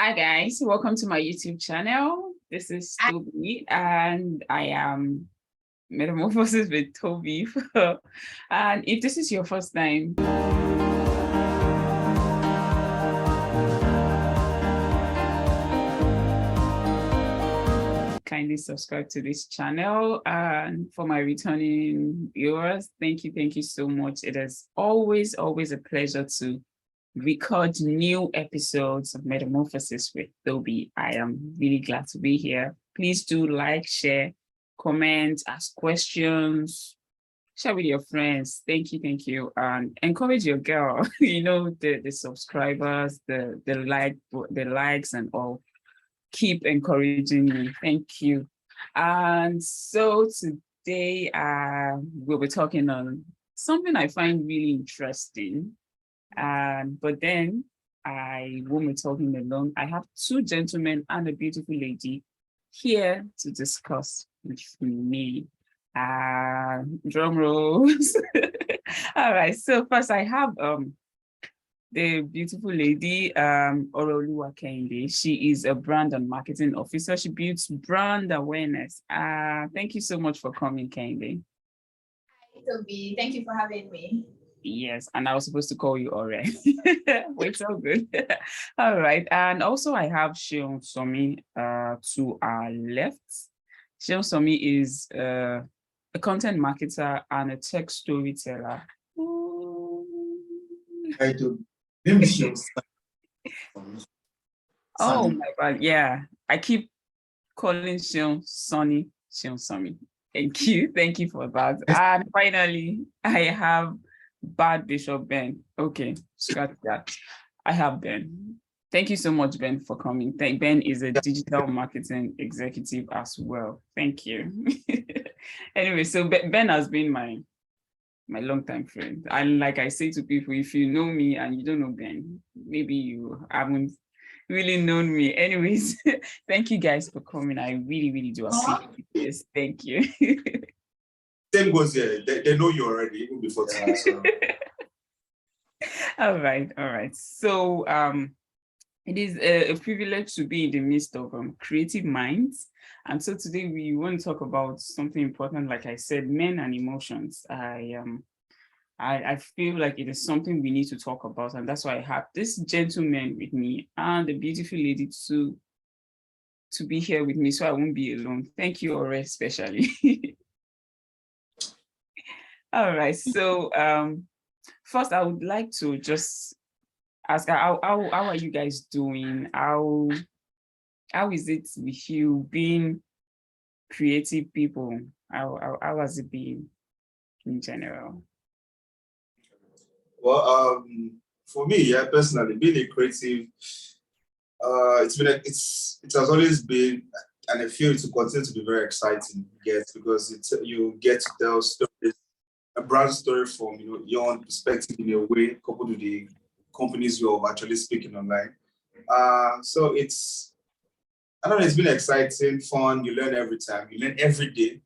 Hi guys, welcome to my YouTube channel. This is Toby and I am Metamorphosis with Toby. And if this is your first time, kindly subscribe to this channel. And for my returning viewers, thank you so much. It is always a pleasure to record new episodes of Metamorphosis with Toby. I am really glad to be here. Please do like, share, comment, ask questions, share with your friends. Thank you. And encourage your girl, the subscribers, the likes and all. Keep encouraging me. Thank you. And so today we'll be talking on something I find really interesting. But then I won't be talking alone. I have two gentlemen and a beautiful lady here to discuss with me. Drum rolls. All right. So first I have the beautiful lady, Oroluwa Kehinde. She is a brand and marketing officer. She builds brand awareness. Thank you so much for coming, Kehinde. Hi, Toby. Thank you for having me. Yes, and I was supposed to call you Ore. Wait, so good. All right. And also I have Seun Somi to our left. Seun Somi is a content marketer and a tech storyteller. I do. Name is Seun. Oh my God, yeah. I keep calling Seun Sonny, Seun Somi. Thank you for that. And finally, I have Bad Bishop Ben. Okay, scratch that. I have Ben. Thank you so much, Ben, for coming. Ben is a digital marketing executive as well. Thank you. Anyway, so Ben has been my longtime friend. And like I say to people, if you know me and you don't know Ben, maybe you haven't really known me. Anyways, thank you guys for coming. I really do appreciate this. Thank you. Same goes here. They know you already, even before today. So. All right. So it is a privilege to be in the midst of creative minds. And so today we want to talk about something important, like I said, men and emotions. I feel like it is something we need to talk about, and that's why I have this gentleman with me and the beautiful lady to be here with me, so I won't be alone. Thank you, Ore, especially. All right, so first I would like to just ask how are you guys doing? How is it with you being creative people? How has it been in general? Well, for me, personally, being a creative, it has always been, and I feel it will continue to be very exciting, because you get to tell stories, a brand story from your own perspective in a way, coupled with the companies you're actually speaking online. So it's been exciting, fun. You learn every time, you learn every day,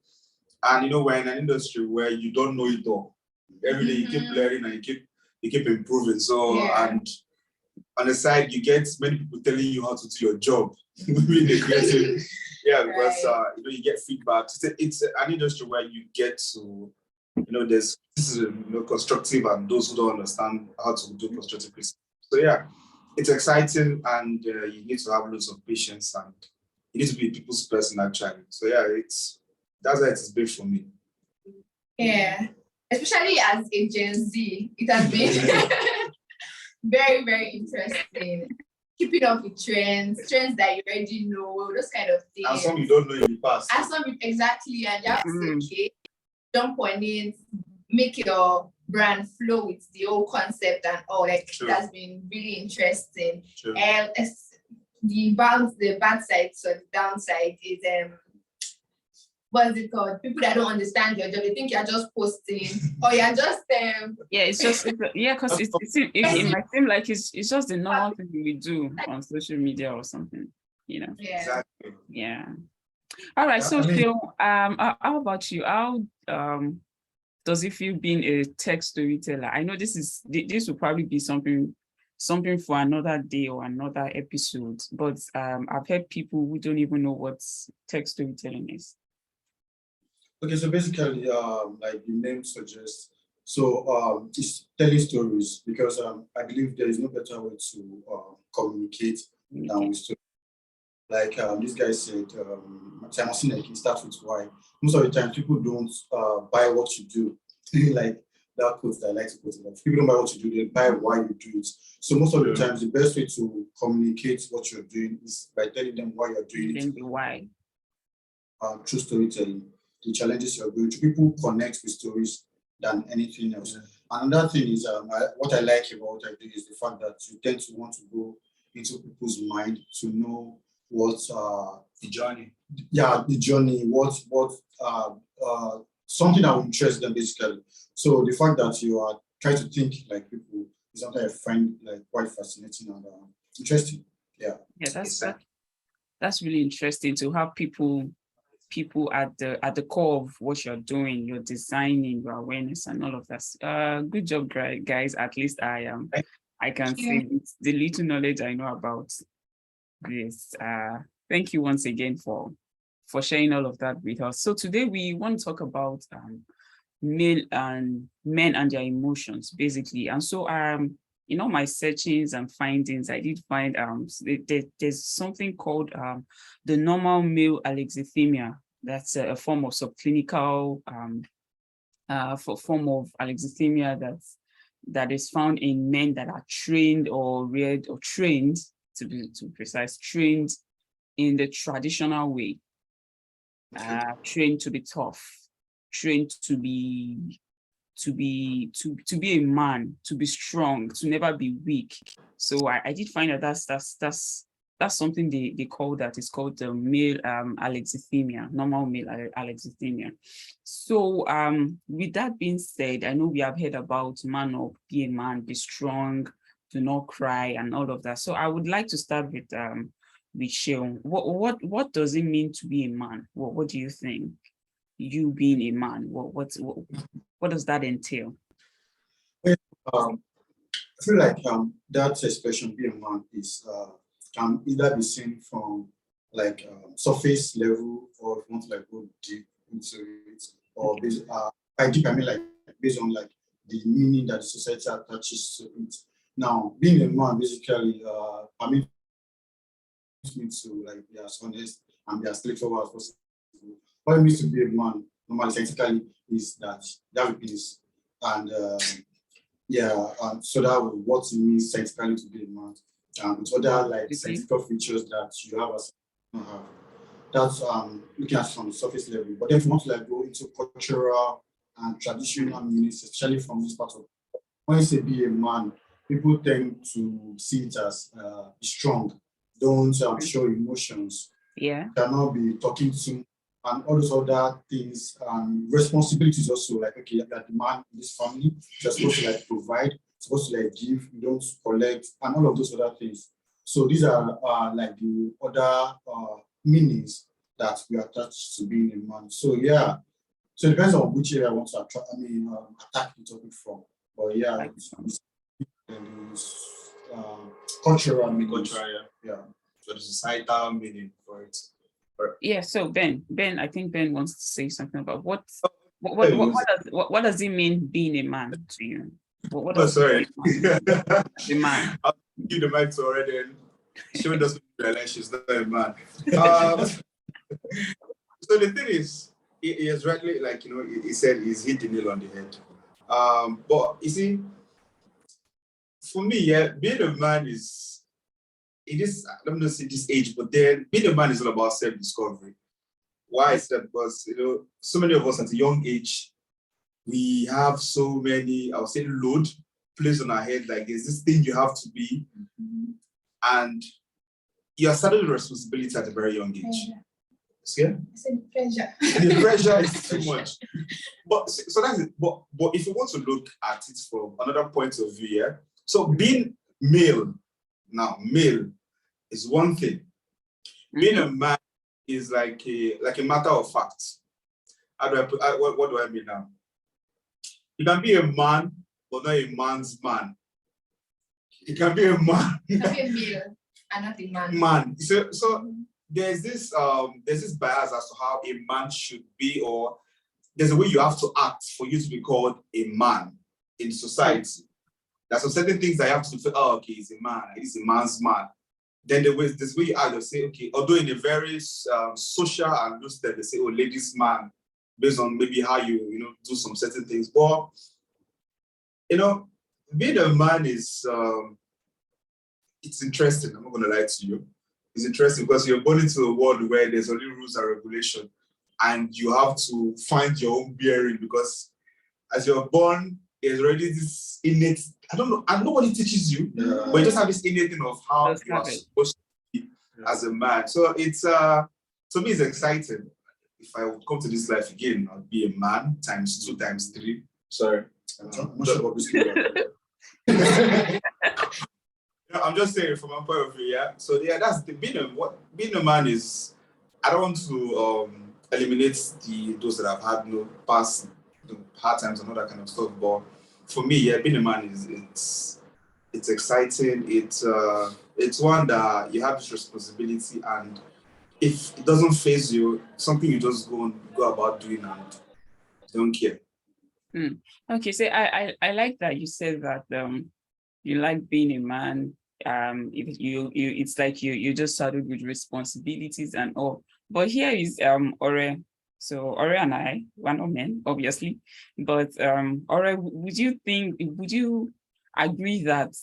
and we're in an industry where you don't know it all. Every day you keep learning and you keep improving. So and on the side, you get many people telling you how to do your job. Being a creative, because you get feedback. It's an industry where you get to, this is constructive, and those who don't understand how to do constructive criticism. So it's exciting, and you need to have lots of patience, and you need to be a people's person actually. So that's how it has been for me. Yeah, especially as a Gen Z, it has been very interesting. Keeping up with trends that you already know, those kind of things. And some you don't know in the past. Exactly, and you have to say, okay, jump on it, make your brand flow with the whole concept and all. It has been really interesting. And the bad side, so the downside is what's it called? People that don't understand your job, they think you're just posting or you're just because it might seem like it's just the normal thing we do on social media or something, Exactly. Yeah. All right. So how about you? How does it feel being a tech storyteller? I know this will probably be something something for another day or another episode. But I've heard people who don't even know what text storytelling is. Okay, so basically, like the name suggests, so it's telling stories because I believe there is no better way to communicate than with stories. Like this guy said, Simon Sinek, it starts with why. Most of the time, people don't buy what you do. Like that quote that I like to quote. People don't buy what you do, they buy why you do it. So most of the times, the best way to communicate what you're doing is by telling them why you're doing it. Why? Through storytelling, the challenges you're going through. People connect with stories than anything else. Another thing is what I like about what I do is the fact that you tend to want to go into people's mind to know what the journey. Yeah, the journey. What something that will interest them basically. So the fact that you are trying to think like people is something I find like quite fascinating and interesting. Yeah. Yeah, that's really interesting to have people at the core of what you're doing, you're designing, your awareness and all of that. Good job, guys. At least I can say the little knowledge I know about this. Thank you once again for sharing all of that with us. So today we want to talk about male and men and their emotions, basically. And so in all my searchings and findings, I did find there's something called the normal male alexithymia. That's a form of subclinical form of alexithymia that is found in men that are trained or reared or trained, to be precise, trained in the traditional way, trained to be tough, trained to be a man, to be strong, to never be weak. So I did find that that's something they call that. It's called the male alexithymia, normal male alexithymia. So with that being said, I know we have heard about man up, be a man, be strong, do not cry, and all of that. So I would like to start with Sheon. What does it mean to be a man? What do you think? You being a man, what does that entail? I feel like that expression "be a man" is can either be seen from like surface level, or if you want to like go deep into it, or by deep I mean like based on like the meaning that the society attaches to it. Now, being a man basically, I mean, me to like be as honest and be as straightforward as possible. What it means to be a man, normally scientifically, is that you have a penis, and so that what it means scientifically to be a man, with other like scientific features that you have as have. That's looking at from the surface level. But then if you want to like go into cultural and traditional meanings, especially from this part of, when you say be a man, people tend to see it as be strong, don't show emotions, cannot be talking to, and all those other things. Responsibilities also, like, okay, you're the man in this family, you're supposed to like provide, supposed to like give, you don't collect, and all of those other things. So these are like the other meanings that we attach to being a man. So yeah, so it depends on which area I want to attack the topic from. But yeah, it's cultural meaning. Yeah. So the societal meaning for it. Yeah. So Ben, I think Ben wants to say something about what does it mean being a man to you? What does sorry. The man. I'll give the mic to her then. She doesn't realize she's not a man. So the thing is, he is rightly, like, he said he's hit the nail on the head. But you see, for me, being a man it is, let me not say this age, but then being a man is all about self-discovery. Why is that? Because, so many of us at a young age, we have so many, I would say, load placed on our head, like there's this thing you have to be, and you are starting the responsibility at a very young age. Yeah. The pressure is too much. But so that's it. But if you want to look at it from another point of view, so being male is one thing. Being a man is like a matter of fact. How do I put? What do I mean now? You can be a man, but not a man's man. It can be a man. It can be a male and not a man. Man. So there's this bias as to how a man should be, or there's a way you have to act for you to be called a man in society. There's some certain things I have to say, oh, okay, he's a man, he's a man's man. Then there's way you act, they'll say, okay, although in a very social and loose step, they say, oh, ladies' man, based on maybe how you do some certain things. But, being a man is, it's interesting. I'm not going to lie to you. It's interesting because you're born into a world where there's only rules and regulation, and you have to find your own bearing because as you're born, there's already this innate, I don't know, and nobody teaches you, but you just have this innate thing of how you are supposed to be as a man. So it's, to me, it's exciting. If I would come to this life again, I'd be a man times 2 times 3. Sorry. I'm sure about this. I'm just saying from my point of view, yeah. So yeah, that's the being a man is. I don't want to eliminate those that have had past hard times and all that kind of stuff. But for me, yeah, being a man is it's exciting. It's one that you have this responsibility, and if it doesn't faze you, something you just go about doing and don't care. Okay, so I like that you said that you like being a man. It's like you just started with responsibilities and all. But here is Ore. So Ore and I, we're not men, obviously. But Ore, would you agree that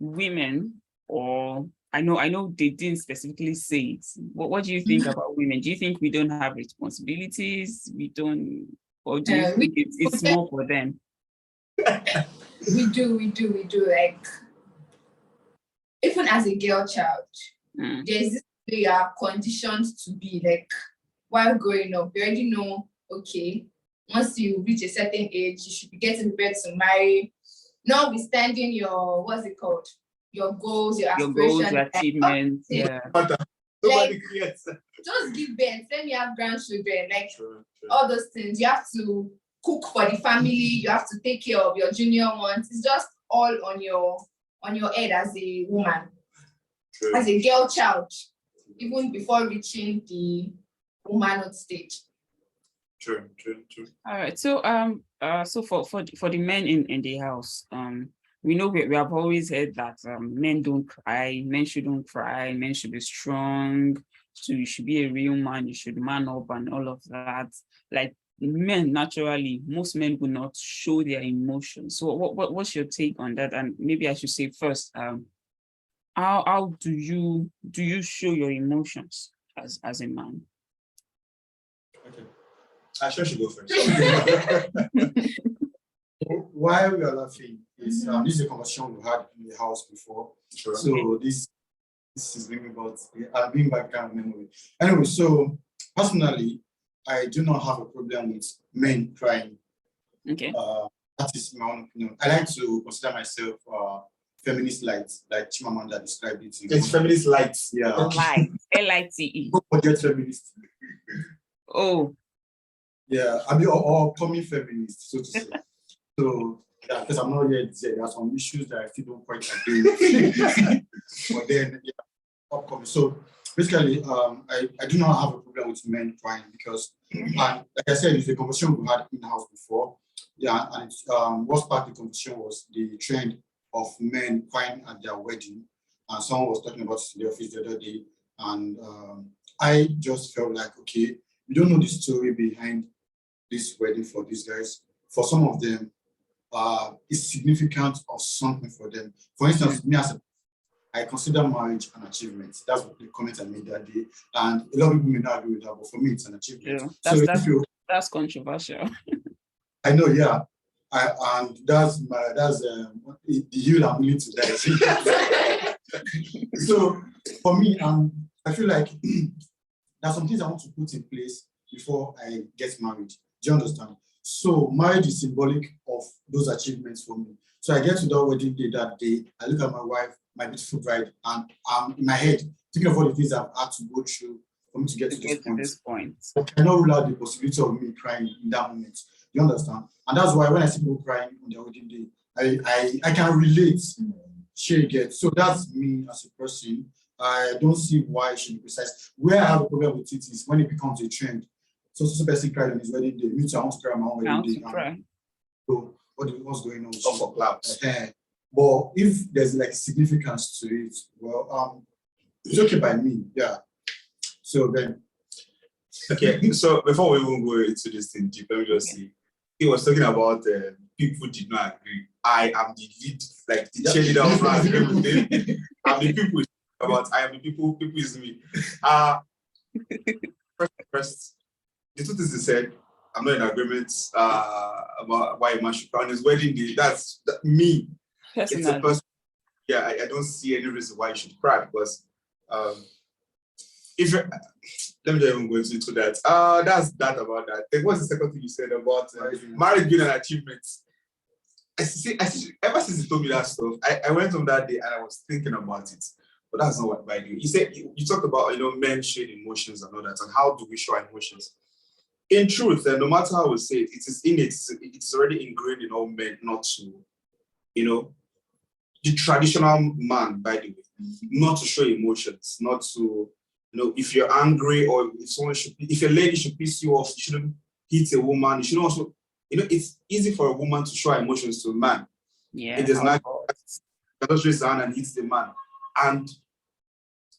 women, or I know they didn't specifically say it, but what do you think about women? Do you think we don't have responsibilities? We don't, or do you think it's more for them? We do. Like, even as a girl child, there's this way you are conditioned to be. Like, while growing up, you already know, okay, once you reach a certain age, you should be getting prepared to marry. Notwithstanding your, what's it called? Your goals, your aspirations. Your achievements, yeah. Like, just give birth, let me have grandchildren, like true. All those things. You have to cook for the family, you have to take care of your junior ones. It's just all on your head as a woman, true. As a girl child, even before reaching the womanhood stage. True. All right. So so for the men in the house, we know we have always heard that men don't cry, men shouldn't cry, men should be strong. So you should be a real man, you should man up and all of that. Like, men naturally, most men will not show their emotions. So what's your take on that? And maybe I should say first, how do you show your emotions as a man? Okay, I should go first. Why we are laughing is this is a conversation we had in the house before. Sure. So this is bringing back kind of memory. Anyway, so personally, I do not have a problem with men crying. Okay. That is my own opinion. I like to consider myself feminist light, like Chimamanda described it. It's feminist light. Yeah. Light. L-I-T-E. Don't forget feminist. Oh. Yeah, I mean, or coming feminist, so to say. So, yeah, because I'm not yet there. There are some issues that I still don't quite agree with. But then, yeah, upcoming. So, basically, I do not have a problem with men crying because, like I said, it's a conversation we had in the house before. Yeah, and what sparked the conversation was the trend of men crying at their wedding. And someone was talking about it in the office the other day. And I just felt like, okay, you don't know the story behind this wedding for these guys. For some of them, it's significant or something for them. For instance, me I consider marriage an achievement. That's what the comment I made that day. And a lot of people may not agree with that, but for me, it's an achievement. Yeah, that's controversial. I know, yeah. And that's the hill I'm willing to die. So for me, I feel like there's some things I want to put in place before I get married. Do you understand? So marriage is symbolic of those achievements for me. So I get to that wedding day that day, I look at my wife, my beautiful bride, and I'm in my head thinking of all the things I've had to go through for me to get to this point. I cannot rule out the possibility of me crying in that moment. You understand? And that's why when I see people crying on their wedding day, I can relate. She gets. So that's me as a person. I don't see why she be precise. Where I have a problem with it is when it becomes a trend. So person cried on his wedding day. Me too, I want to cry on my own wedding day. Cry. So what's going on? Off for claps. But if there's like significance to it, well, it's okay by me. Yeah. So then. Okay, so before we even go into this thing deep, let me just see. He was talking about people did not agree. I am the lead, like the cheerleader of not agree with them. I'm the people about I am the people is me. First, the two things he said, I'm not in agreement about why a man should cry on his wedding day. That's me. It's a person. Yeah, I don't see any reason why you should cry because if you're, let me not even go into that. That's that about that. Then what's the second thing you said about marriage being an achievement? I see, ever since he told me that stuff, I went on that day and I was thinking about it. But that's not what I do. You said you talked about men showing emotions and all that, and how do we show emotions? In truth, no matter how we say it, it is innate. It's already ingrained in all men not to, the traditional man, by the way, not to show emotions, not to, if you're angry or if a lady should piss you off, you shouldn't hit a woman. You should also, it's easy for a woman to show emotions to a man. Yeah. It is not just raise hand and hit the man. And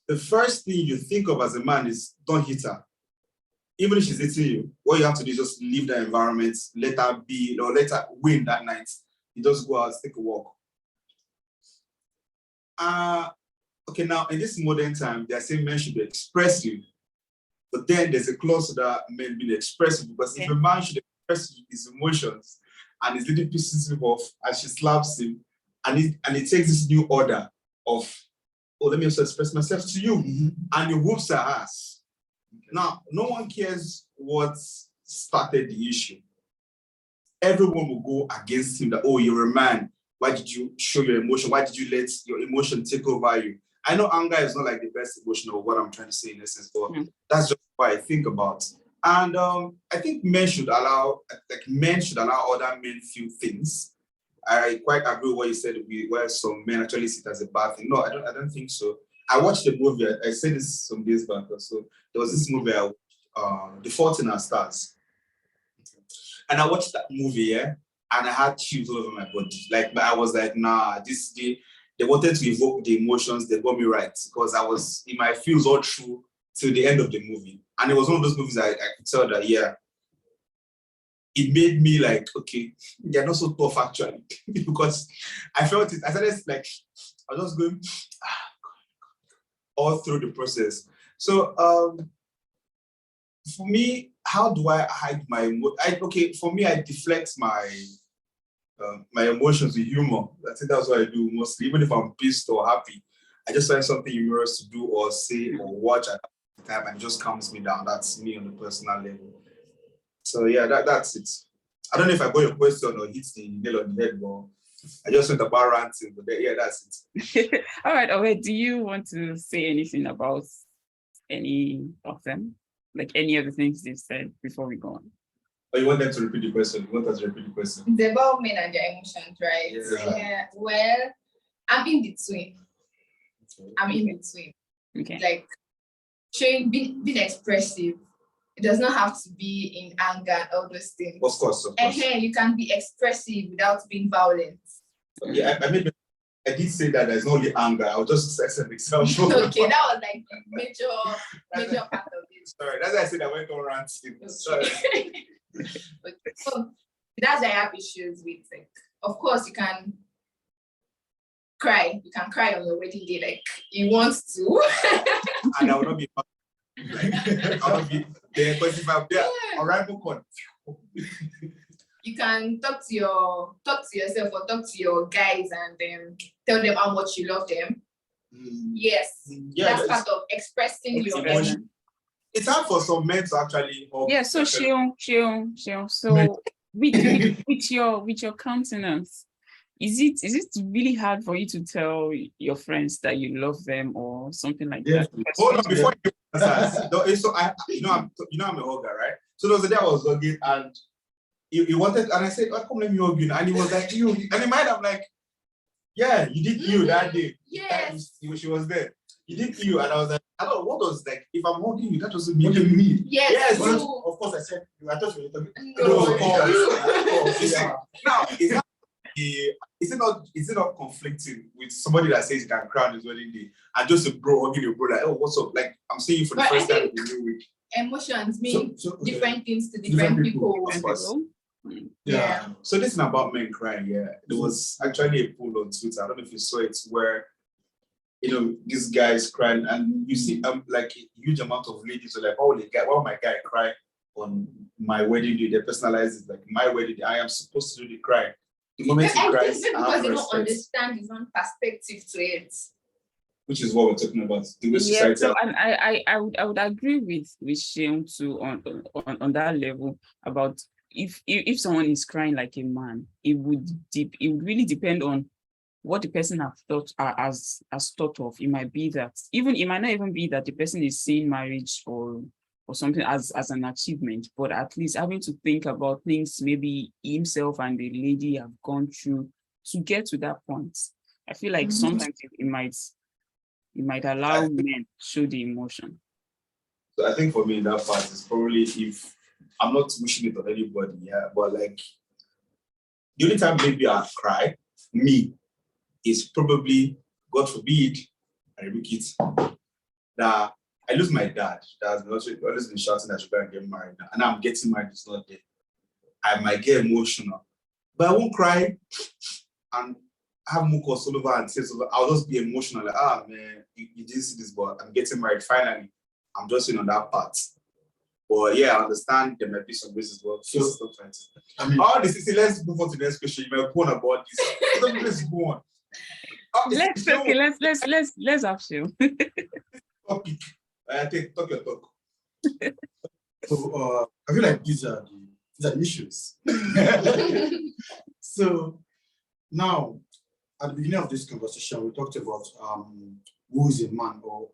the first thing you think of as a man is don't hit her. Even if she's hitting you, what you have to do is just leave the environment, let her be, or let her win that night. You just go out, take a walk. Okay, now in this modern time, they are saying men should be expressive, but then there's a clause to that men being expressive because if a man should express his emotions and his little pisses him off and she slaps him, and he takes this new order of, let me also express myself to you, and he whoops her ass. Now, no one cares what started the issue. Everyone will go against him that, you're a man. Why did you show your emotion? Why did you let your emotion take over you? I know anger is not like the best emotion of what I'm trying to say in essence, but that's just what I think about. And I think men should allow other men feel things. I quite agree with what you said, where some men actually see it as a bad thing. No, I don't think so. I watched the movie, I said this some days back or so. There was this movie, The Fault in Our Stars. And I watched that movie, and I had chills all over my body. Like, I was like, nah, they wanted to evoke the emotions, they got me right. Because I was in my feels all through till the end of the movie. And it was one of those movies I could tell that, it made me like, okay, they're not so tough actually. Because I felt it, I started like, I was just going all through the process. So for me, how do I hide my for me, I deflect my emotions with humor. I think that's what I do mostly. Even if I'm pissed or happy, I just find something humorous to do or say or watch at the time, and it just calms me down. That's me on the personal level. So yeah, that's it. I don't know if I got your question or hit the nail on the head, but I just went about ranting. But that's it. All right, Owe, do you want to say anything about any of them? Like any of the things they've said before we go on? Oh, you want them to repeat the question? You want us to repeat the question? It's about men and their emotions, right? Yeah. Well, I'm in between. I'm in between. Okay. Like, being expressive. It does not have to be in anger and all those things. Of course. And you can be expressive without being violent. Yeah, I did say that there's no only anger. I'll just say an example. Okay, that was like major part of it. Sorry, that's why I said I went on ranting. Sorry. Okay. So that's why I have issues with it. Of course, you can cry. You can cry on your wedding day like you want to. And I will not be I'll not be there because if I'm there, I'll write book on. You can talk to yourself or talk to your guys and tell them how much you love them. Yes, that's part of expressing your emotion. It's hard for some men to actually. So Shion. So with your countenance, is it really hard for you to tell your friends that you love them or something like that? Hold on, before you answer. So I'm a hugger, right? So there was a day I was hugging and he wanted, and I said, "Oh, come let me hug you." And he was like, "You." And in my mind, I'm like, "Yeah, you did you that day." Yes. She was there. You did you, and I was like, "I don't know what was like. If I'm hugging you, that doesn't mean What do you mean? Yes. Well, You. of course, I said, I thought you were talking. No. Yeah. Now, is it not conflicting with somebody that says he can cry on his wedding day and just a bro hugging a bro like, "Oh, what's up?" Like, I'm seeing you for the But first I time in the new week. Emotions mean Okay. different things to different people. Of course. Yeah. So this is about men crying. Yeah, there was actually a poll on Twitter. I don't know if you saw it, where this guy is crying, and you see like a huge amount of ladies are like, "Oh, the guy, why would my guy cry on my wedding day?" They personalize it like my wedding day. I am supposed to do the cry. The moment he I cries, think I because have they don't respect, understand his own perspective to it. which is what we're talking about. The way Yeah, society. so and I would agree with Shane too on that level about if someone is crying like a man, it would really depend on what the person has thought of. It might be that it might not even be that the person is seeing marriage or something as an achievement, but at least having to think about things maybe himself and the lady have gone through to get to that point. I feel like sometimes it might allow men to show the emotion. So I think for me that part is probably, if I'm not wishing it on anybody, yeah, but like the only time maybe I cry, me, is probably, God forbid, I repeat it, that I lose my dad. That has always been shouting that you're going to get married now, and I'm getting married, it's not there. I might get emotional, but I won't cry and have mucus all over and tears over. I'll just be emotional, like, man, you didn't see this, but I'm getting married finally. I'm just on that part. But yeah, I understand there might be some ways as well. So, all this is, let's move on to the next question. You might go on about this. Let's go on. Let's have you. Topic. I think talk your talk. So I feel like these are the issues. So now, at the beginning of this conversation, we talked about who is a man or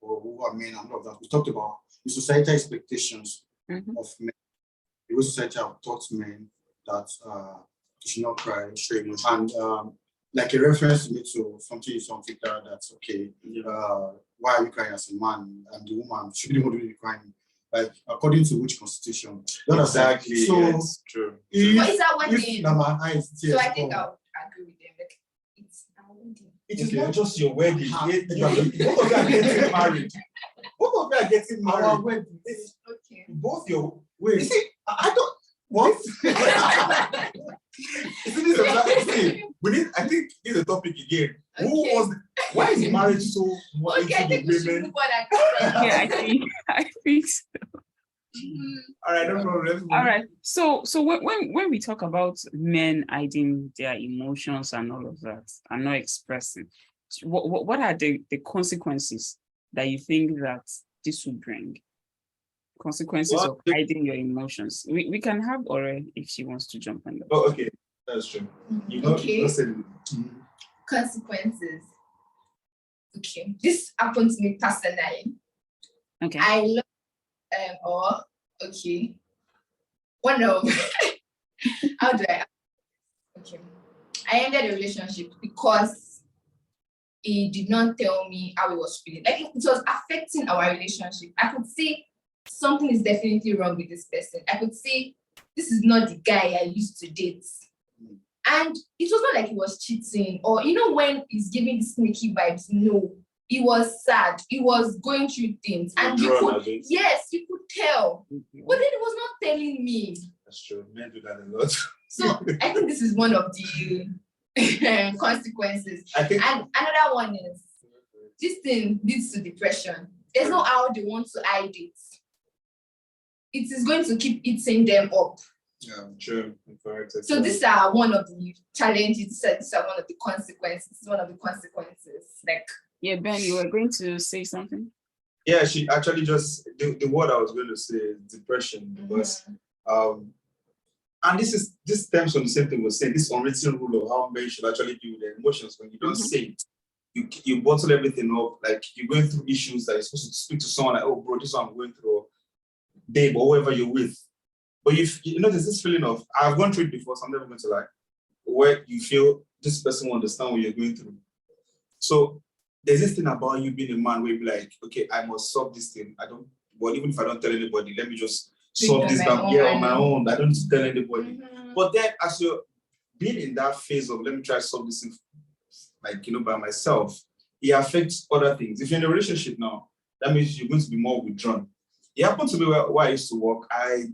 who are men and all of that. We talked about the societal expectations of men. The way society have taught men that you should not cry, and like a reference to me to something that's okay. Why are you crying as a man, and the woman should be the one doing the crying? Like according to which constitution? Exactly. So yes, true. But is that one thing? So I think I would agree with them. Like, it's our wedding. It is not just your wedding. Both of you are getting married. Both of you are getting married. Our wedding. Okay. Both your Wait. You see, I don't. What? See, we need. I think this is a topic again. Okay. Why is marriage so much Okay, I think we should women? move on. Yeah, I think so. All right, no problem. All right. So when we talk about men hiding their emotions and all of that and not expressing, what are the consequences that you think that this will bring? Consequences of hiding your emotions. We can have Ore if she wants to jump on that. Oh, okay, that's true. You know, Okay. Consequences. Okay, this happened to me personally. Okay. I love okay. One of how do I? Okay, I ended a relationship because he did not tell me how he was feeling. Like it was affecting our relationship. I could see something is definitely wrong with this person. I could see this is not the guy I used to date. And it was not like he was cheating or, when he's giving the sneaky vibes. No, he was sad. He was going through things. And you could tell. But then he was not telling me. That's true. Men do that a lot. So I think this is one of the consequences. And another one is this thing leads to depression. There's no how they want to hide it. It is going to keep eating them up. Yeah, true. So these are one of the challenges. These are one of the consequences. One of the consequences. Like, yeah, Ben, you were going to say something? Yeah, she actually just the word I was going to say is depression, because and this stems from the same thing we saying, this unwritten rule of how men should actually deal with their emotions. When you don't say it, you bottle everything up. Like you're going through issues that you're supposed to speak to someone like, oh bro, this is what I'm going through, babe, or whoever you're with. But you know, there's this feeling of, I've gone through it before, so I'm never going to lie, where you feel this person will understand what you're going through. So there's this thing about you being a man where you be like, okay, I must solve this thing. Well, even if I don't tell anybody, let me just solve this on my own. I don't need to tell anybody. But then as you're being in that phase of, let me try to solve this thing, like, by myself, it affects other things. If you're in a relationship now, that means you're going to be more withdrawn. It happened to me where I used to work. I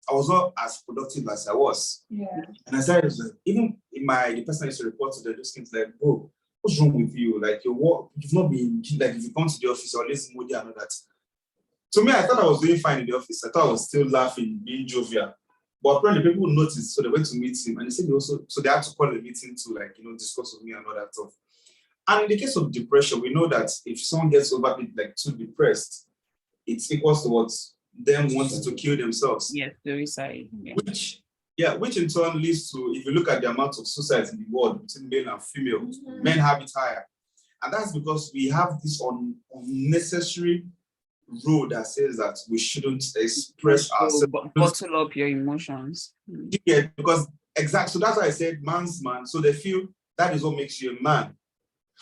was not as productive as I was. Yeah. And I started, even in the person I used to report to, those things like, bro, what's wrong with you? Like, your work, you've not been, like, if you come to the office, you're always moody and all that. To me, I thought I was doing fine in the office. I thought I was still laughing, being jovial. But apparently people noticed, so they went to meet him, and they said so they had to call a meeting to, like, discuss with me and all that stuff. And in the case of depression, we know that if someone gets too depressed, it's equals to what them wanting to kill themselves. Yes, suicide. Yeah. Which in turn leads to, if you look at the amount of suicides in the world between male and female, men have it higher. And that's because we have this unnecessary rule that says that we shouldn't express ourselves. Bottle up your emotions. Yeah, because exactly. So that's why I said man's man. So they feel that is what makes you a man.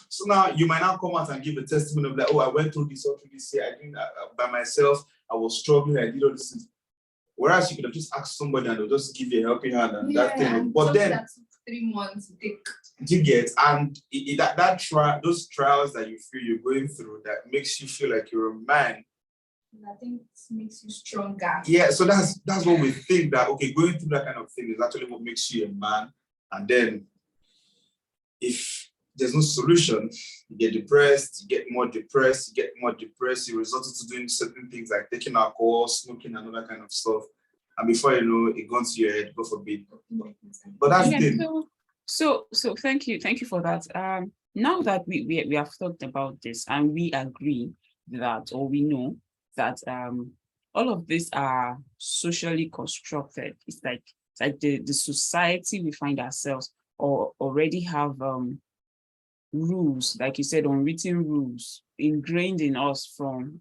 So now you might now come out and give a testimony of like, oh, I went through this year. I did by myself. I was struggling. I did all this. Whereas you could have just asked somebody and they'll just give you a helping hand and that thing. But then that took 3 months to take. You get, and those trials that you feel you're going through that makes you feel like you're a man. I think it makes you stronger. Yeah, so that's what we think, that okay, going through that kind of thing is actually what makes you a man. And then if there's no solution, you get depressed, you get more depressed, you resort to doing certain things like taking alcohol, smoking, and all that kind of stuff. And before you know, it goes to your head, God forbid. But that's the thing. So thank you for that. Now that we have talked about this and we agree that, or we know that all of these are socially constructed. It's like the society we find ourselves or already have rules, like you said, unwritten rules ingrained in us from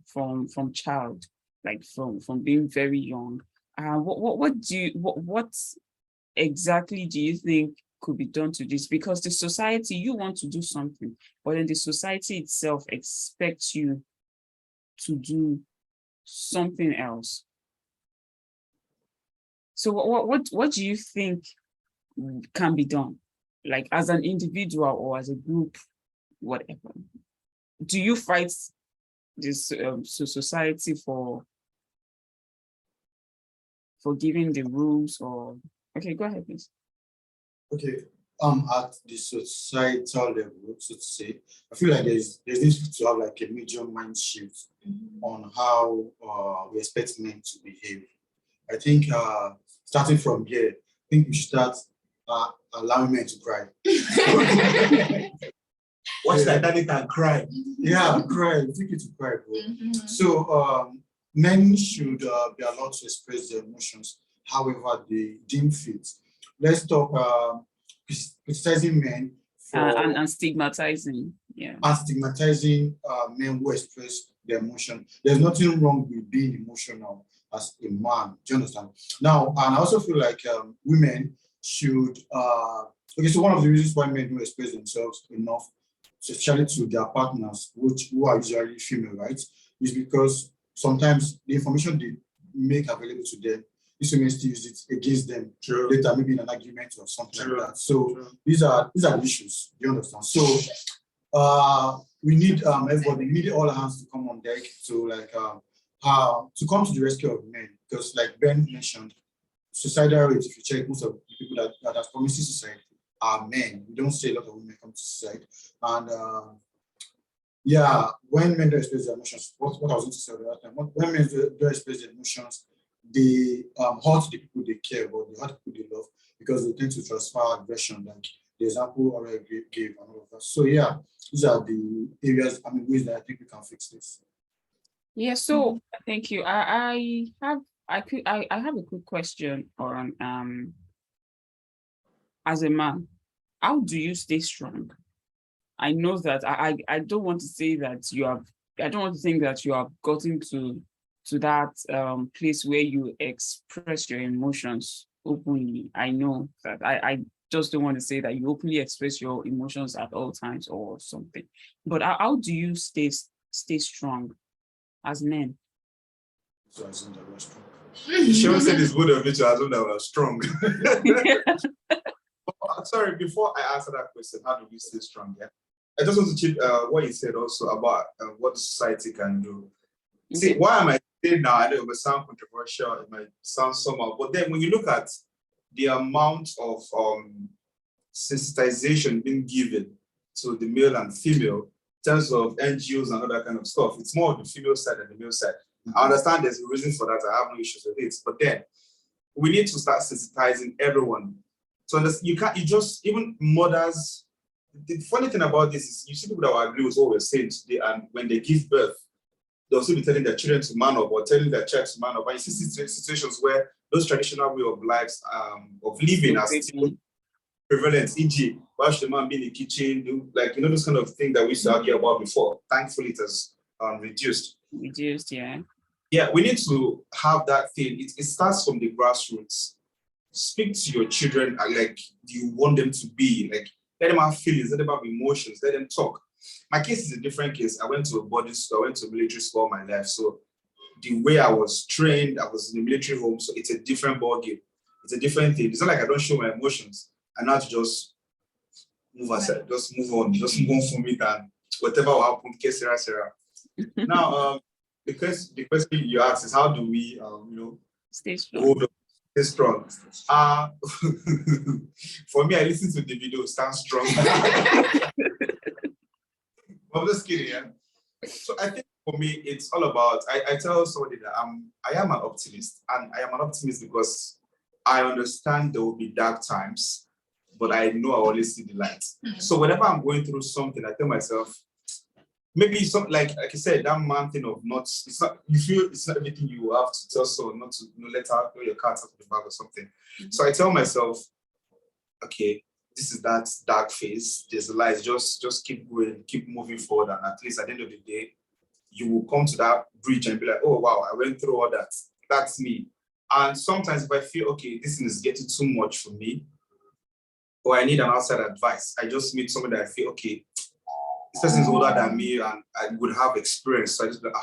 child, like from being very young. What exactly do you think could be done to this? Because the society, you want to do something, but then the society itself expects you to do something else. So what do you think can be done, like as an individual or as a group, whatever? Do you fight this society for giving the rules, or okay, go ahead, please. Okay, at the societal level, so to say, I feel like there's this to have like a major mind shift on how we expect men to behave. I think starting from here, I think we should start allowing men to cry. Watch Titanic and cry. Yeah, cry. Take it to cry, bro. So men should be allowed to express their emotions however they deem fit. Let's talk criticizing men for and stigmatizing, and stigmatizing men who express their emotion. There's nothing wrong with being emotional as a man. Do you understand? Now, and I also feel like women should. Okay, so one of the reasons why men don't express themselves enough, especially to their partners, who are usually female, right, is because sometimes the information they make available to them, these women still use it against them later, maybe in an argument or something like that. So these are the issues. Do you understand? So we need everybody, we need all hands to come on deck to to come to the rescue of men, because like Ben mentioned, suicidal rates, if you check, most of the people that have committed suicide are men. We don't see a lot of women come to suicide. And when men don't express their emotions, what I was going to say the last time, when men don't express their emotions, they hurt the people they care about, they hurt people they love, because they tend to transfer aggression, like the example already gave and all of that. So these are the areas, ways that I think we can fix this. Yeah, so thank you. I have a quick question on as a man, how do you stay strong? I know that I don't want to say that I don't want to think that you have gotten to to that place where you express your emotions openly. I know that I just don't want to say that you openly express your emotions at all times or something. But how do you stay strong as men? So I assume that we're strong. Sean said it's good of me to assume that we're strong. Sorry, before I answer that question, how do we stay strong? Yeah, I just want to check what you said also about what the society can do. See, why am I saying now? I know it may sound controversial, it might sound somehow, but then when you look at the amount of sensitization being given to the male and female in terms of NGOs and all that kind of stuff, it's more on the female side than the male side. I understand there's a reason for that. I have no issues with it, but then we need to start sensitizing everyone. So you just, even mothers, the funny thing about this is you see people that will agree with what we're saying today, and when they give birth, they'll still be telling their children to man up or telling their child to man up. And you see situations where those traditional way of lives, of living are still prevalent, e.g., why should the man be in the kitchen, do those kind of things that we used to argue about before. Thankfully, it has reduced. Reduced, yeah. Yeah, we need to have that thing. It starts from the grassroots. Speak to your children like you want them to be. Like, let them have feelings, let them have emotions, let them talk. My case is a different case. I went to a boarding school, I went to a military school all my life. So the way I was trained, I was in a military home, so it's a different ballgame. It's a different thing. It's not like I don't show my emotions. I know how to just move aside, just move on from it, and whatever will happen, Sarah. Now, the question you asked is how do we, stay strong? Stay strong. For me, I listen to the video, stand strong. I'm just kidding, yeah. So I think for me, it's all about, I tell somebody that I am an optimist, and I am an optimist because I understand there will be dark times, but I know I always see the light. So whenever I'm going through something, I tell myself, maybe something like I said, that man thing of you feel it's not everything you have to tell someone, not to let out your cards out of the bag or something. Mm-hmm. So I tell myself, okay, this is that dark phase, there's a light, just keep going, keep moving forward, and at least at the end of the day, you will come to that bridge and be like, oh wow, I went through all that. That's me. And sometimes if I feel, okay, this thing is getting too much for me, or I need an outside advice, I just meet someone that I feel, okay, this person is older than me and I would have experience. So I just be like,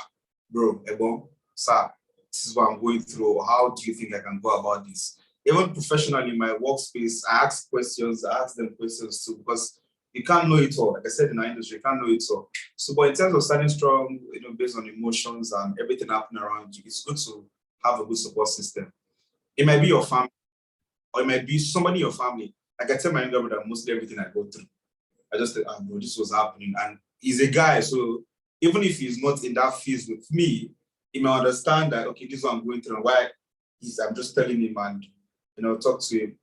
bro, Ebon, sir, this is what I'm going through. Or how do you think I can go about this? Even professionally in my workspace, I ask them questions too, because you can't know it all. Like I said, in our industry, you can't know it all. So, but in terms of standing strong, based on emotions and everything happening around you, it's good to have a good support system. It might be your family, or it might be somebody in your family. Like I tell my younger brother mostly everything I go through. I just said, bro, this was happening. And he's a guy, so even if he's not in that phase with me, he may understand that, okay, this is what I'm going through and why I'm just telling him and, talk to him.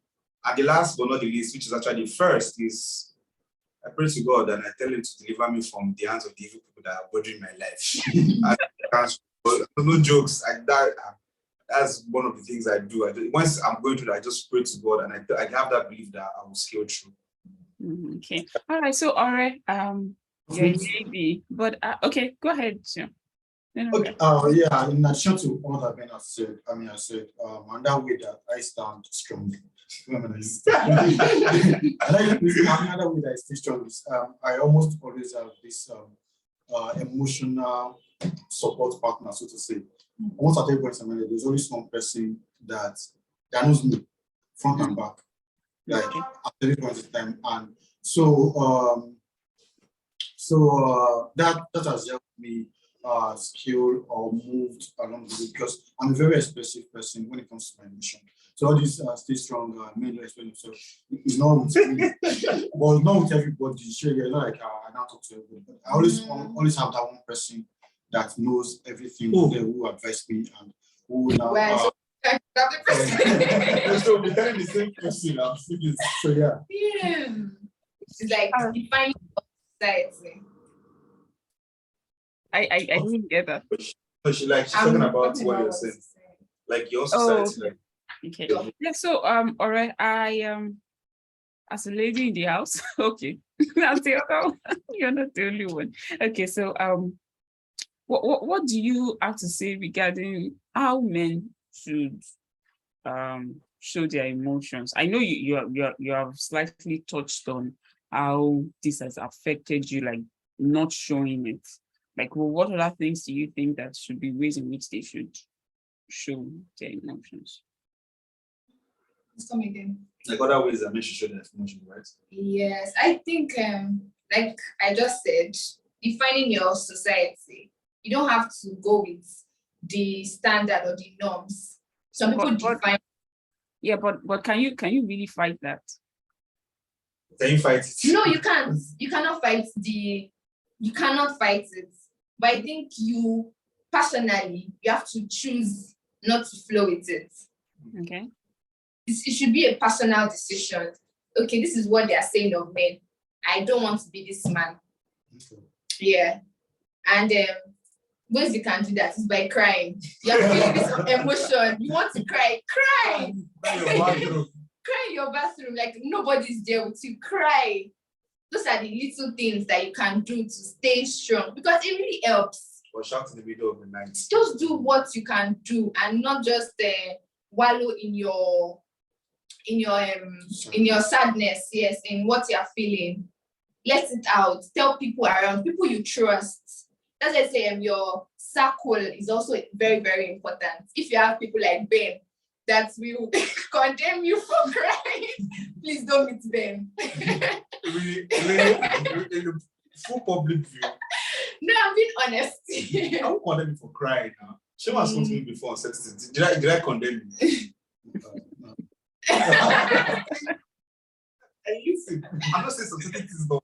And the last but not the least, which is actually first, is I pray to God and I tell him to deliver me from the hands of the evil people that are bothering my life. No jokes. That's one of the things I do. Once I'm going through that, I just pray to God and I have that belief that I will scale through. Okay. All right. So, all right. You're a lady, but okay, go ahead. Sure. Okay. Yeah. In addition to all that Ben has said, I said, and that way that I stand strong. Another way that I stay strong is I almost always have this emotional support partner, so to say. Once at every point in my life, there's always one person that knows me front and back, like at every point in time, and so that has helped me scale or moved along the way because I'm a very expressive person when it comes to my mission. So all this stay strong, men don't explain themselves. It's not with me, but not with everybody. Sure, you're not like I now talk to everybody. But I always have that one person that knows everything, who advised me and who now. So we're telling the same person. So yeah. It's like defining society. I didn't get that. No, she's talking about what you're saying. Like your society. Okay. Yeah, so all right, I as a lady in the house, okay. That's the other one. You're not the only one. Okay, so What do you have to say regarding how men should show their emotions? I know you have slightly touched on how this has affected you, like not showing it. Like, well, what other things do you think that should be ways in which they should show their emotions? Come again. Like other ways that men should show their emotions, right? Yes, I think like I just said, defining your society. You don't have to go with the standard or the norms. Some people define. Yeah, but can you really fight that? Can you fight it? No, you can't. You cannot fight you cannot fight it. But I think you personally you have to choose not to flow with it. Okay. It should be a personal decision. Okay, this is what they are saying of men. I don't want to be this man. Okay. Yeah. And ways you can do that is by crying. You're feeling this emotion. You want to cry. Cry. Cry in your bathroom. Like nobody's there with you. Cry. Those are the little things that you can do to stay strong because it really helps. Or shout in the middle of the night. Just do what you can do and not just wallow in your sadness. Yes, in what you're feeling. Let it out. Tell people around, people you trust. That's why I say your circle is also very, very important. If you have people like Ben that will condemn you for crying, please don't meet them. Really, in the full public view. No, I'm being honest. I won't condemn you for crying now. She was spoken to me before on certain. Did I condemn you? And listen, I'm not saying some certain things, but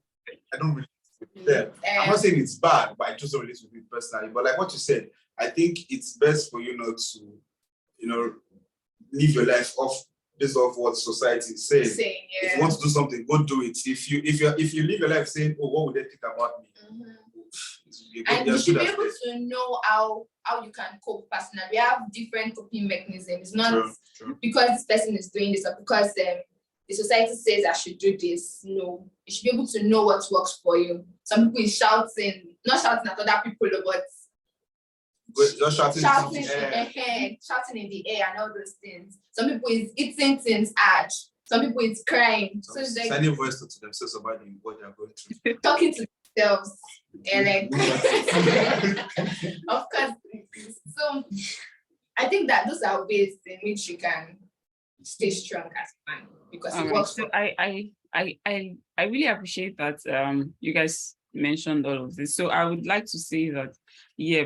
I don't relate with them. I'm not saying it's bad, but I just don't relate with it personally. But like what you said, I think it's best for you not to, live your life off what society is saying. Yeah. If you want to do something, go do it. If you live your life saying, "Oh, what would they think about me?" And you should be able to know how you can cope personally. We have different coping mechanisms. Not true. Because this person is doing this or because the society says I should do this. No, you should be able to know what works for you. Some people is shouting, not shouting at other people, but just shouting in the air and all those things. Some people is eating things hard. Some people is crying. So it's like sending voice to themselves about what they are going through. Talking to themselves. Like of course. So I think that those are ways in which you can stay strong as a man because it works. So I really appreciate that you guys mentioned all of this. So I would like to say that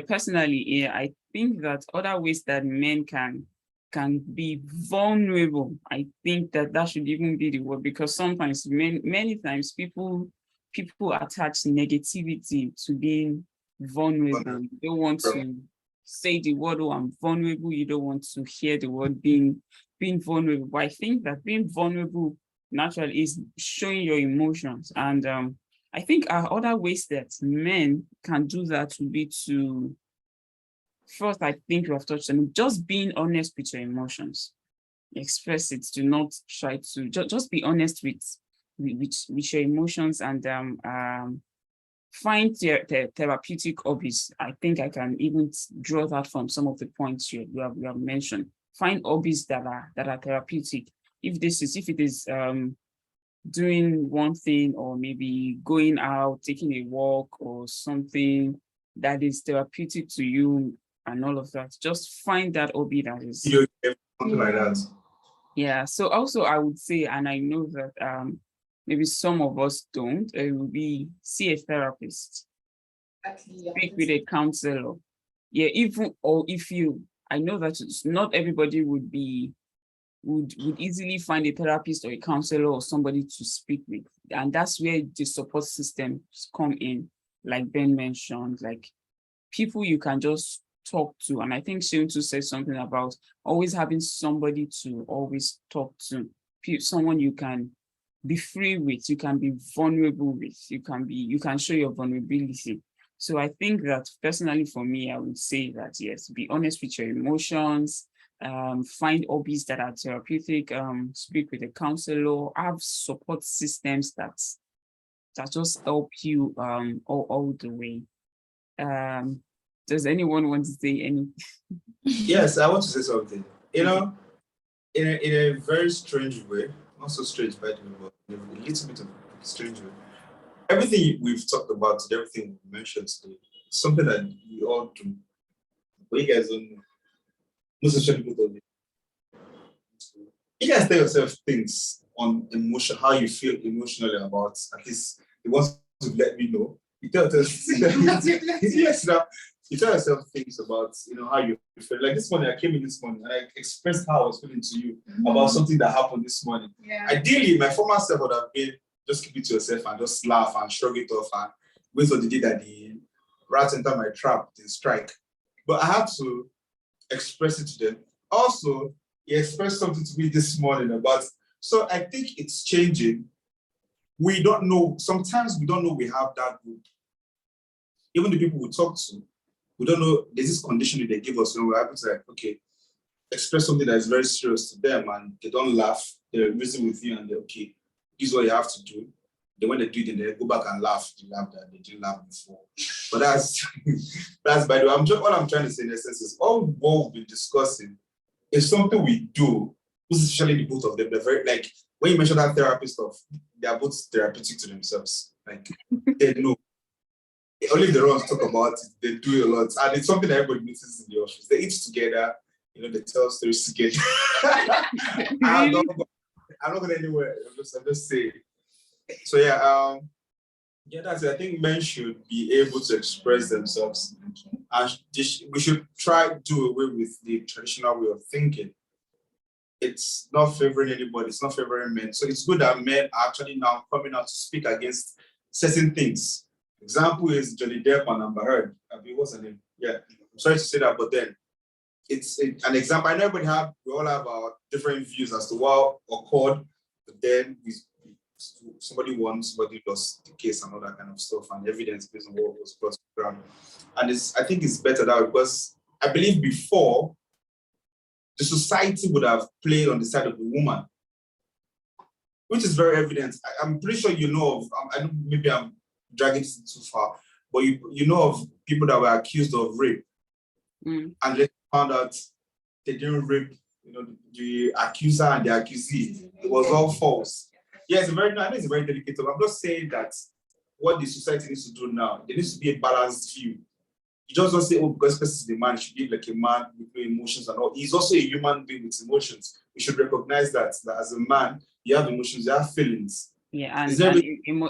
personally, I think that other ways that men can be vulnerable, I think that should even be the word, because sometimes many times people attach negativity to being vulnerable. You don't want to say the word, "Oh, I'm vulnerable." You don't want to hear the word being vulnerable. But I think that being vulnerable naturally is showing your emotions. And I think other ways that men can do that would be to, first, I think you have touched on just being honest with your emotions. Express it. Do not try to just be honest with your emotions, and find therapeutic hobbies. I think I can even draw that from some of the points you have mentioned. Find hobbies that are therapeutic. If it is doing one thing, or maybe going out, taking a walk, or something that is therapeutic to you, and all of that, just find that hobby that is something like that. Yeah. So also I would say, and I know that maybe some of us don't, it would be see a therapist, speak with a counselor. Yeah, I know that not everybody would easily find a therapist or a counselor or somebody to speak with. And that's where the support systems come in, like Ben mentioned, like people you can just talk to. And I think Shintu said something about always having somebody to always talk to, someone you can be free with, you can be vulnerable with, you can show your vulnerability. So I think that personally for me, I would say that yes, be honest with your emotions, find hobbies that are therapeutic, speak with a counselor, have support systems that just help you all the way. Does anyone want to say anything? Yes, I want to say something. You know, in a very strange way, not so strange by the way, but in a little bit of a strange way. Everything we've talked about today, everything we mentioned today, is something that we all do. But you guys don't know. Most especially people don't know. You guys tell yourself things on emotion, how you feel emotionally about, at least the ones to let me know. You tell yourself, yes, now, you tell yourself things about, how you feel. Like this morning, I came in this morning and I expressed how I was feeling to you about something that happened this morning. Yeah. Ideally, my former self would have been just keep it to yourself and just laugh and shrug it off and wait for the day that the rats enter my trap, they strike. But I had to express it to them. Also, he expressed something to me this morning about, so I think it's changing. We don't know, sometimes we don't know we have that group. Even the people we talk to, we don't know, there's this conditioning they give us when we're able to like, okay, express something that is very serious to them and they don't laugh, they reason with you and they're okay, this is what you have to do. Then when they do it, they go back and laugh. They laugh that they didn't laugh before. But that's by the way. All I'm trying to say in essence is all what we've been discussing is something we do, especially the both of them. They're very like when you mention that therapy stuff, they are both therapeutic to themselves. Like they know. Only if they don't talk about it, they do a lot. And it's something that everybody notices in the office. They eat together, they tell stories together. I'm not going anywhere. I'm just saying. So yeah, that's it. I think men should be able to express themselves, and we should try to do away with the traditional way of thinking. It's not favoring anybody. It's not favoring men. So it's good that men are actually now coming out to speak against certain things. Example is Johnny Depp and Amber Heard. What's her name? Yeah, I'm sorry to say that, but then it's an example. I know we all have our different views as to what occurred, but then somebody won, somebody lost the case and all that kind of stuff, and evidence based on what was brought to the ground. And I think it's better that because I believe before the society would have played on the side of the woman, which is very evident. I'm pretty sure you know of. I know maybe I'm dragging it too far, but you know of people that were accused of rape, and they found out they didn't rape. The accuser and the accusee. It was all false. Yeah, I know it's a very delicate topic. I'm just saying that what the society needs to do now, there needs to be a balanced view. You just don't say, oh, because this is the man, he should be like a man with no emotions and all. He's also a human being with emotions. We should recognize that as a man, you have emotions, you have feelings. Yeah, and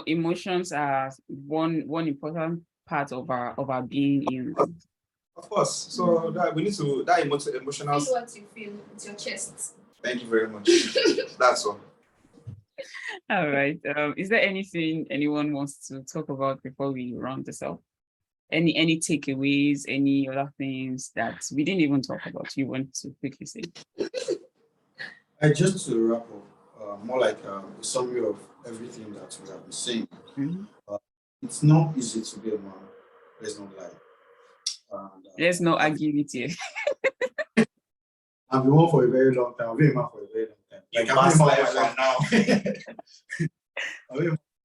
emotions are one important part of our being human. Of course. So that we need to emotional. Feel what you feel with your chest. Thank you very much. That's all. All right. Is there anything anyone wants to talk about before we round this up? Any takeaways, any other things that we didn't even talk about you want to quickly say? Just to wrap up, more like a summary of everything that we have been saying. It's not easy to be a man. Let's not lie. Let's not argue with you. I've been one for a very long time. I've been a man for a very long time. Like I'm now.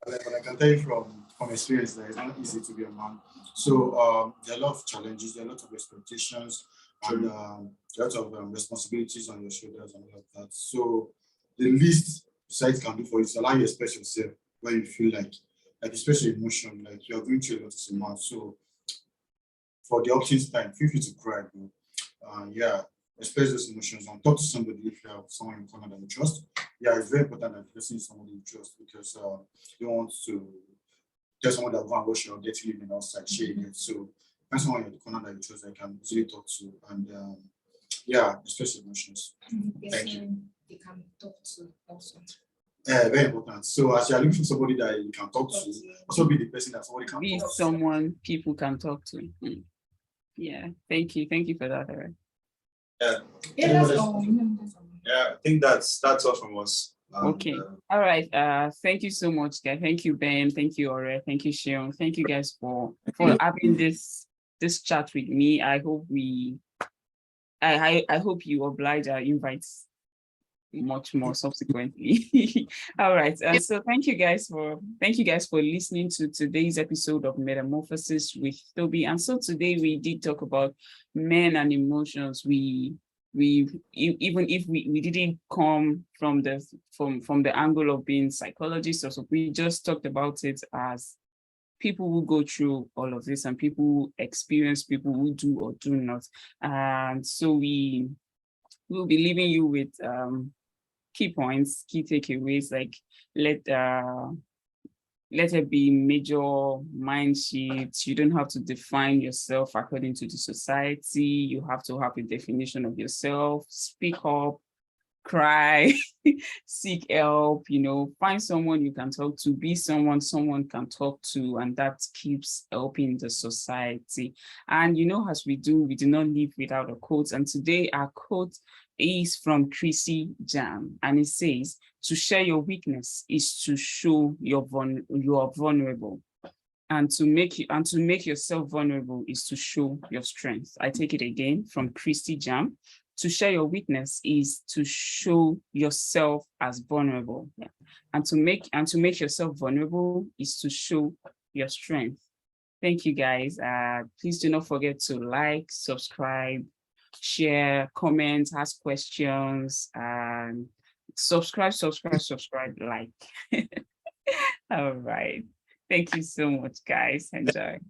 But I can tell you from experience that it's not easy to be a man. So there are a lot of challenges, there are a lot of expectations, and a lot of responsibilities on your shoulders and all of that. So the least society can do for you is allow you to express yourself when you feel like express your emotion, like you're going through a lot as a man. So for the options time, feel free to cry, bro. Express those emotions and talk to somebody if you have someone in corner that you trust. Yeah, it's very important that the person is someone you trust because you don't want to tell someone that go and wash your dirty living outside, shade it. So find someone in the corner that you trust that you can easily talk to and express emotions. Thank you. They can talk to also. Very important. So as you are looking for somebody that you can talk to, also be the person that somebody can Be talk to. someone people can talk to. Yeah, thank you for that, Eric. That's all. I think that's all from us. Okay. All right. Thank you so much, guys. Thank you, Ben. Thank you, Ore. Thank you, Sharon. Thank you guys for having this chat with me. I hope I hope you oblige our invites much more subsequently. All right. And so thank you guys for listening to today's episode of Metamorphosis with Toby. And so today we did talk about men and emotions. Even if we didn't come from the angle of being psychologists, or so, we just talked about it as people who go through all of this and people who experience, people who do or do not. And so we will be leaving you with key points, key takeaways, like let it be major mind shifts. You don't have to define yourself according to the society. You have to have a definition of yourself. Speak up, cry, seek help, find someone you can talk to, be someone can talk to, and that keeps helping the society. And as we do not live without a quote. And today our quote is from Chrissy Jam, and it says, "To share your weakness is to show you are vulnerable. And to make yourself vulnerable is to show your strength." I take it again from Chrissy Jam. To share your weakness is to show yourself as vulnerable. Yeah. And to make yourself vulnerable is to show your strength. Thank you guys. Please do not forget to like, subscribe, share, comment, ask questions, and subscribe, like. All right. Thank you so much, guys. Enjoy.